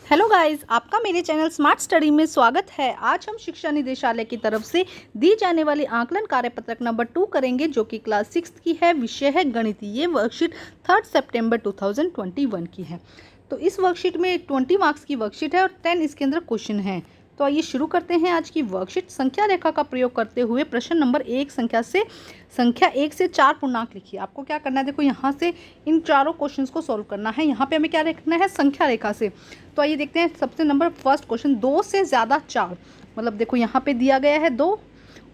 Hello guys, आपका मेरे channel smart study में स्वागत है। आज हम शिक्षा निदेशालय की तरफ से दी जाने वाली आकलन कार्यपत्रक नंबर 2 करेंगे, जो कि क्लास 6 की है। विषय है गणित। ये वर्कशीट 3 सितंबर 2021 की है। तो इस वर्कशीट में 20 मार्क्स की वर्कशीट है और 10 इसके अंदर क्वेश्चन हैं। तो आइए शुरू करते हैं आज की वर्कशीट। संख्या रेखा का प्रयोग करते हुए प्रश्न नंबर 1 संख्या 1 से 4 पूर्णांक लिखिए। आपको क्या करना है, देखो यहाँ से इन चारों क्वेश्चंस को सॉल्व करना है। यहाँ पे हमें क्या लिखना है, संख्या रेखा से। तो आइए देखते हैं सबसे नंबर फर्स्ट क्वेश्चन, 2 से ज़्यादा 4। मतलब देखो यहाँ पे दिया गया है 2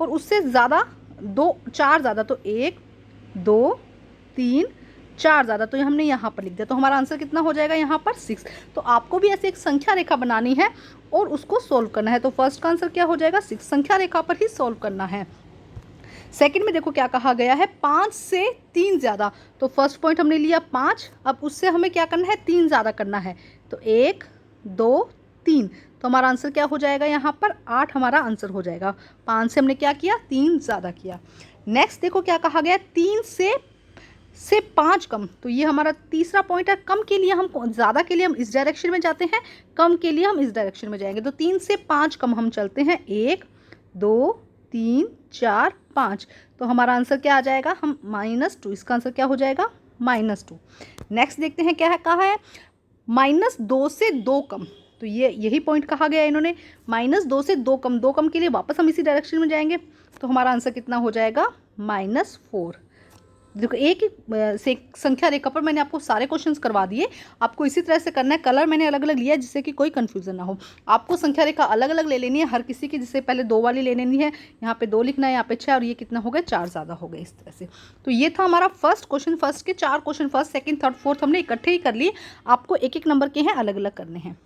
और उससे ज़्यादा 2, 4 ज़्यादा, तो 1 2 3 4 ज़्यादा, तो हमने यहाँ पर लिख दिया। तो हमारा आंसर कितना हो जाएगा यहाँ पर 6। तो आपको भी ऐसे एक संख्या रेखा बनानी है और उसको सोल्व करना है। तो फर्स्ट का आंसर क्या हो जाएगा, 6। संख्या रेखा पर ही सोल्व करना है। सेकंड में देखो क्या कहा गया है, 5 से 3 ज़्यादा। तो फर्स्ट पॉइंट हमने लिया 5, अब उससे हमें क्या करना है, 3 ज़्यादा करना है। तो 1 2 3, तो हमारा आंसर क्या हो जाएगा यहाँ पर 8 हमारा आंसर हो जाएगा। 5 से हमने क्या किया, 3 ज़्यादा किया। नेक्स्ट देखो क्या कहा गया, 3 से 5 कम। तो ये हमारा तीसरा पॉइंट है। कम के लिए हम, ज़्यादा के लिए हम इस डायरेक्शन में जाते हैं, कम के लिए हम इस डायरेक्शन में जाएंगे। तो 3 से 5 कम हम चलते हैं, 1 2 3 4 5। तो हमारा आंसर क्या आ जाएगा, हम -2। इसका आंसर क्या हो जाएगा, -2। नेक्स्ट देखते हैं क्या कहा है, -2 से 2 कम। तो ये यही पॉइंट कहा गया है इन्होंने, -2 से 2 कम। 2 कम के लिए वापस हम इसी डायरेक्शन में जाएंगे। तो हमारा आंसर कितना हो जाएगा, -4। देखो एक ही से संख्या रेखा पर मैंने आपको सारे क्वेश्चंस करवा दिए। आपको इसी तरह से करना है। कलर मैंने अलग अलग लिया है जिससे कि कोई कंफ्यूजन ना हो। आपको संख्या रेखा अलग अलग ले लेनी है हर किसी की। जिससे पहले 2 वाली ले लेनी है, यहाँ पे 2 लिखना है, यहाँ पे 6, और ये कितना हो गया, 4 ज़्यादा हो गए इस तरह से। तो ये था हमारा फर्स्ट क्वेश्चन। फर्स्ट के 4 question, first second third fourth हमने इकट्ठे ही कर लिए। आपको एक एक नंबर के हैं, अलग अलग करने हैं।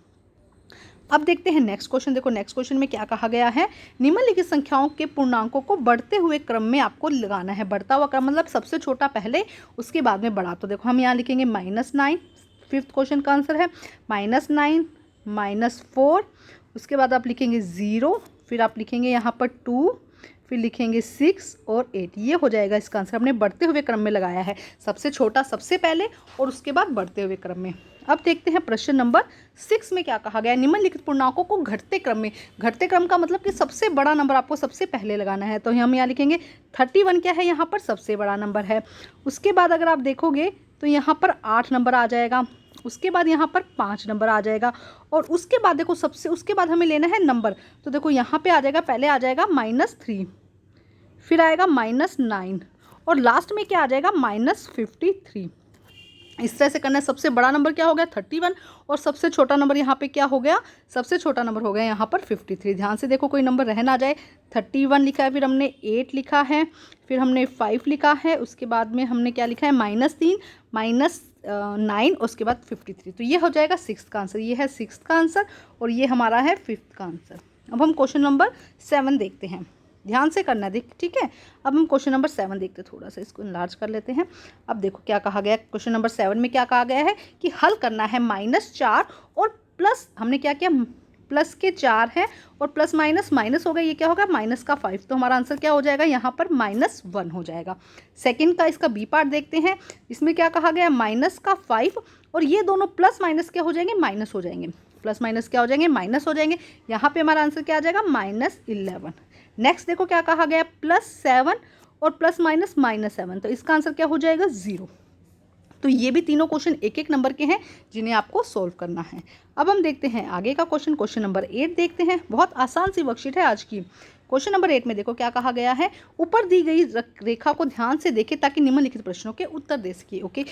अब देखते हैं नेक्स्ट क्वेश्चन। देखो नेक्स्ट क्वेश्चन में क्या कहा गया है, निम्नलिखित संख्याओं के पूर्णांकों को बढ़ते हुए क्रम में आपको लगाना है। बढ़ता हुआ क्रम मतलब सबसे छोटा पहले, उसके बाद में बड़ा। तो देखो हम यहाँ लिखेंगे -9। फिफ्थ क्वेश्चन का आंसर है -9 -4। उसके बाद आप लिखेंगे 0, फिर आप लिखेंगे यहाँ पर 2, फिर लिखेंगे 6 और 8। ये हो जाएगा इसका आंसर। हमने बढ़ते हुए क्रम में लगाया है, सबसे छोटा सबसे पहले और उसके बाद बढ़ते हुए क्रम में। अब देखते हैं प्रश्न नंबर 6 में क्या कहा गया है, निम्नलिखित पूर्णांकों को घटते क्रम में। घटते क्रम का मतलब कि सबसे बड़ा नंबर आपको सबसे पहले लगाना है। तो हम यहाँ लिखेंगे 31 क्या है, यहाँ पर सबसे बड़ा नंबर है। उसके बाद अगर आप देखोगे तो यहाँ पर 8 नंबर आ जाएगा। उसके बाद यहाँ पर 5 नंबर आ जाएगा। और उसके बाद देखो उसके बाद हमें लेना है नंबर। तो देखो यहाँ पे आ जाएगा, पहले आ जाएगा -3, फिर आएगा -9 और लास्ट में क्या आ जाएगा, -53। इस तरह से करना है। सबसे बड़ा नंबर क्या हो गया, 31, और सबसे छोटा नंबर यहाँ पे क्या हो गया, सबसे छोटा नंबर हो गया यहाँ पर 53। ध्यान से देखो कोई नंबर रह ना जाए। 31 लिखा है, फिर हमने 8 लिखा है, फिर हमने 5 लिखा है, उसके बाद में हमने क्या लिखा है, -3 -9, उसके बाद 53। तो ये हो जाएगा 6th का आंसर। ये है 6th का आंसर और ये हमारा है 5th का आंसर। अब हम क्वेश्चन नंबर 7 देखते हैं। ध्यान से करना है, ठीक है। अब हम क्वेश्चन नंबर 7 देखते हैं। थोड़ा सा इसको इनलार्ज कर लेते हैं। अब देखो क्या कहा गया है, क्वेश्चन नंबर 7 में क्या कहा गया है कि हल करना है -4 और प्लस, हमने क्या किया, प्लस के 4 है और प्लस माइनस माइनस हो गया, ये क्या होगा, माइनस का 5। तो हमारा आंसर क्या हो जाएगा, यहाँ पर -1 हो जाएगा। सेकंड का इसका बी पार्ट देखते हैं। इसमें क्या कहा गया, माइनस का 5 और ये दोनों प्लस माइनस क्या हो जाएंगे, माइनस हो जाएंगे। प्लस माइनस क्या हो जाएंगे, माइनस हो जाएंगे। यहाँ पे हमारा आंसर क्या आ जाएगा, -11। नेक्स्ट देखो क्या कहा गया, +7 और प्लस माइनस -7। तो इसका आंसर क्या हो जाएगा, 0। तो ये भी तीनों क्वेश्चन एक एक नंबर के हैं जिन्हें आपको सोल्व करना है। अब हम देखते हैं आगे का क्वेश्चन। क्वेश्चन नंबर 8 देखते हैं। बहुत आसान सी वर्कशीट है आज की। क्वेश्चन नंबर 8 में देखो क्या कहा गया है, ऊपर दी गई रेखा को ध्यान से देखें ताकि निम्नलिखित प्रश्नों के उत्तर दे सके। ओके,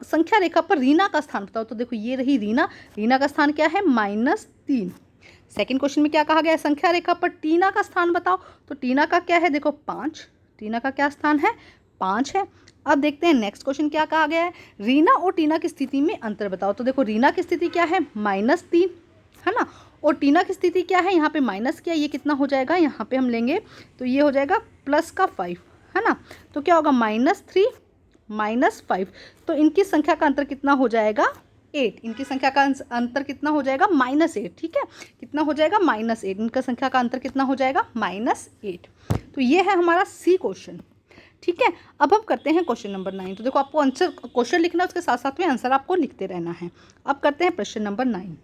संख्या रेखा पर रीना का स्थान बताओ। तो देखो ये रही रीना। रीना का स्थान क्या है, -3। सेकंड क्वेश्चन में क्या कहा गया है, संख्या रेखा पर टीना का स्थान बताओ। तो टीना का क्या है, देखो 5। टीना का क्या स्थान है, 5 है। अब देखते हैं नेक्स्ट क्वेश्चन क्या कहा गया है, रीना और टीना की स्थिति में अंतर बताओ। तो देखो रीना की स्थिति क्या है, -3 है ना, और टीना की स्थिति क्या है, यहाँ पे माइनस क्या, ये कितना हो जाएगा, यहाँ पे हम लेंगे तो ये हो जाएगा +5 है ना। तो क्या होगा, -3 -5। तो इनकी संख्या का अंतर कितना हो जाएगा, 8। इनकी संख्या का अंतर कितना हो जाएगा, -8। ठीक है, कितना हो जाएगा, -8। इनका संख्या का अंतर कितना हो जाएगा, -8। तो ये है हमारा सी क्वेश्चन। ठीक है, अब हम करते हैं क्वेश्चन नंबर 9। तो देखो आपको आंसर क्वेश्चन लिखना है, उसके साथ साथ में आंसर आपको लिखते रहना है। अब करते हैं प्रश्न नंबर 9।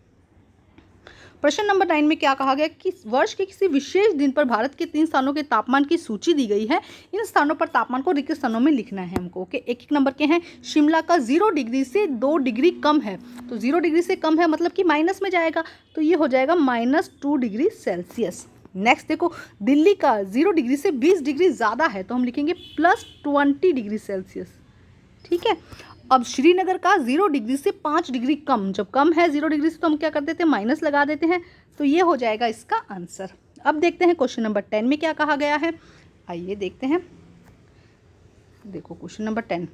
प्रश्न नंबर 9 में क्या कहा गया कि वर्ष के किसी विशेष दिन पर भारत के 3 स्थानों के तापमान की सूची दी गई है। इन स्थानों पर तापमान को रिक्त स्थानों में लिखना है हमको। ओके, एक एक नंबर के हैं। शिमला का 0 डिग्री से 2 डिग्री कम है, तो 0 डिग्री से कम है मतलब कि माइनस में जाएगा, तो ये हो जाएगा -2 डिग्री सेल्सियस। नेक्स्ट देखो, दिल्ली का 0 डिग्री से 20 डिग्री ज़्यादा है, तो हम लिखेंगे +20 डिग्री सेल्सियस। ठीक है, अब श्रीनगर का 0 डिग्री से 5 डिग्री कम, जब कम है 0 डिग्री से तो हम क्या कर देते हैं, माइनस लगा देते हैं, तो ये हो जाएगा इसका आंसर। अब देखते हैं क्वेश्चन नंबर 10 में क्या कहा गया है। आइए देखते हैं। देखो क्वेश्चन नंबर 10,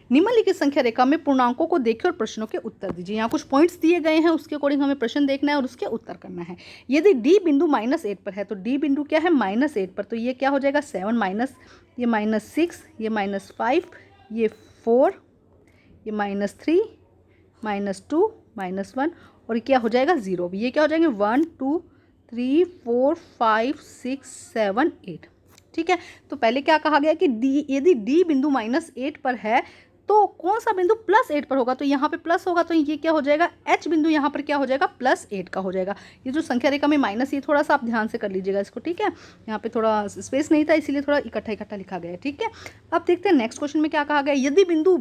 निम्नलिखित संख्या रेखा में पूर्णांकों को देखिए और प्रश्नों के उत्तर दीजिए। यहाँ कुछ पॉइंट्स दिए गए हैं, उसके अकॉर्डिंग हमें प्रश्न देखना है और उसके उत्तर करना है। यदि डी बिंदु -8 पर है, तो डी बिंदु क्या है, -8 पर, तो ये क्या हो जाएगा 7 माइनस, ये -6, ये -5, ये 4, ये -3, -2, -1 और ये क्या हो जाएगा 0। ये क्या हो जाएंगे 1 2 3 4 5 6 7 8। ठीक है, तो पहले क्या कहा गया कि डी, यदि डी बिंदु -8 पर है तो कौन सा बिंदु +8 पर होगा, तो यहाँ पे प्लस होगा, तो ये क्या हो जाएगा, एच बिंदु यहाँ पर क्या हो जाएगा, +8 का हो जाएगा। ये जो संख्या रेखा में माइनस, ये थोड़ा सा आप ध्यान से कर लीजिएगा इसको। ठीक है, यहाँ पे थोड़ा स्पेस नहीं था इसीलिए थोड़ा इकट्ठा लिखा गया है। ठीक है, अब देखते हैं नेक्स्ट क्वेश्चन में क्या कहा गया। यदि बिंदु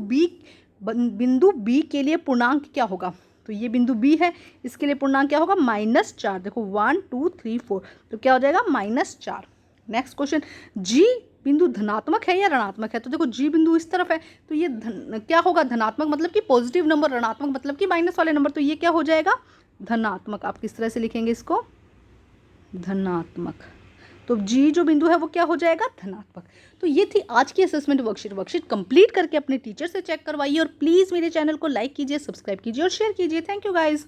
बी के लिए पूर्णांक क्या होगा, तो ये बिंदु बी है, इसके लिए पूर्णांक क्या होगा, -4। देखो 1 2 3 4, तो क्या हो जाएगा -4। नेक्स्ट क्वेश्चन, जी बिंदु धनात्मक है या ऋणात्मक है, तो देखो जी बिंदु इस तरफ है, तो ये क्या होगा, धनात्मक मतलब कि पॉजिटिव नंबर, ऋणात्मक मतलब कि माइनस वाले नंबर, तो ये क्या हो जाएगा, धनात्मक। आप किस तरह से लिखेंगे इसको, धनात्मक। तो जी जो बिंदु है वो क्या हो जाएगा, धनात्मक। तो ये थी आज की असेसमेंट वर्कशीट कंप्लीट करके अपने टीचर से चेक करवाइए और प्लीज़ मेरे चैनल को लाइक कीजिए, सब्सक्राइब कीजिए और शेयर कीजिए। Thank you guys.